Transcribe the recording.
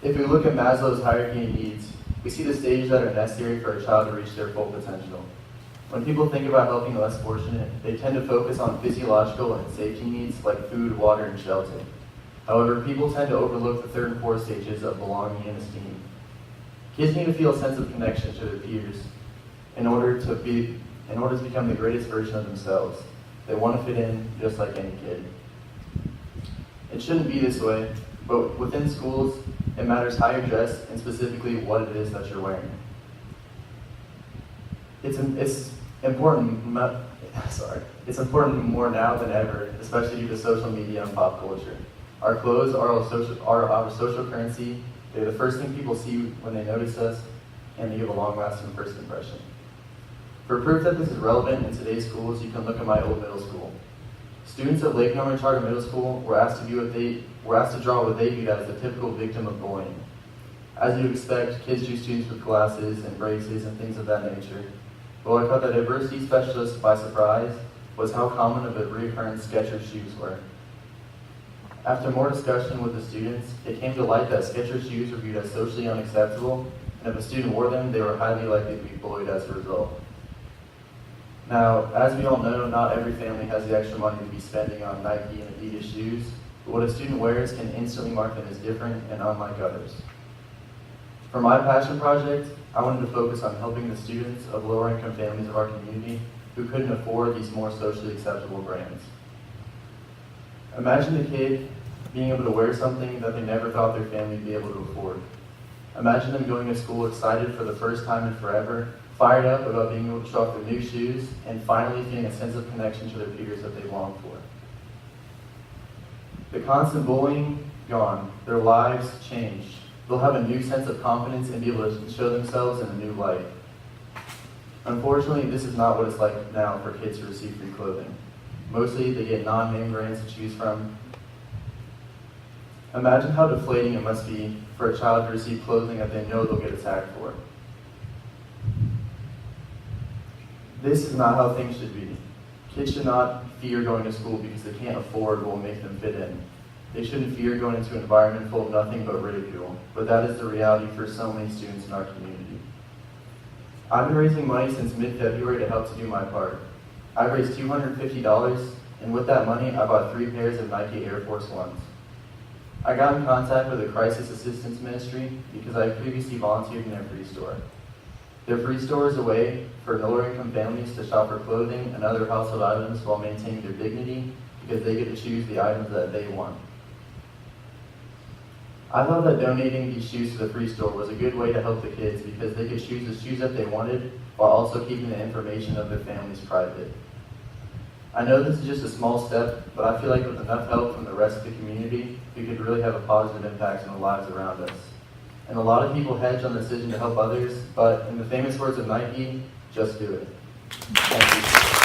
If we look at Maslow's hierarchy of needs, we see the stages that are necessary for a child to reach their full potential. When people think about helping the less fortunate, they tend to focus on physiological and safety needs like food, water, and shelter. However, people tend to overlook the third and fourth stages of belonging and esteem. Kids need to feel a sense of connection to their peers in order to become the greatest version of themselves. They want to fit in just like any kid. It shouldn't be this way, but within schools, it matters how you dress and specifically what it is that you're wearing. It's important more now than ever, especially due to social media and pop culture. Our clothes are our social currency. They're the first thing people see when they notice us, and they give a long-lasting first impression. For proof that this is relevant in today's schools, you can look at my old middle school. Students at Lake Norman Charter Middle School were asked to draw what they viewed as the typical victim of bullying. As you'd expect, kids drew students with glasses and braces and things of that nature. But what caught the diversity specialist by surprise was how common of a recurrent Skechers shoes were. After more discussion with the students, it came to light that Skechers shoes were viewed as socially unacceptable, and if a student wore them, they were highly likely to be bullied as a result. Now, as we all know, not every family has the extra money to be spending on Nike and Adidas shoes, but what a student wears can instantly mark them as different and unlike others. For my passion project, I wanted to focus on helping the students of lower-income families of our community who couldn't afford these more socially acceptable brands. Imagine a kid being able to wear something that they never thought their family would be able to afford. Imagine them going to school excited for the first time in forever, fired up about being able to show off their new shoes, and finally feeling a sense of connection to their peers that they long for. The constant bullying, gone. Their lives changed. They'll have a new sense of confidence and be able to show themselves in a new light. Unfortunately, this is not what it's like now for kids who receive free clothing. Mostly, they get non-name brands to choose from. Imagine how deflating it must be for a child to receive clothing that they know they'll get attacked for. This is not how things should be. Kids should not fear going to school because they can't afford what will make them fit in. They shouldn't fear going into an environment full of nothing but ridicule, but that is the reality for so many students in our community. I've been raising money since mid-February to help to do my part. I've raised $250, and with that money, I bought 3 pairs of Nike Air Force Ones. I got in contact with the Crisis Assistance Ministry because I had previously volunteered in their free store. Their free store is a way for lower-income families to shop for clothing and other household items while maintaining their dignity because they get to choose the items that they want. I thought that donating these shoes to the free store was a good way to help the kids because they could choose the shoes that they wanted while also keeping the information of their families private. I know this is just a small step, but I feel like with enough help from the rest of the community, we could really have a positive impact on the lives around us. And a lot of people hedge on the decision to help others, but in the famous words of Nike, just do it. Thank you.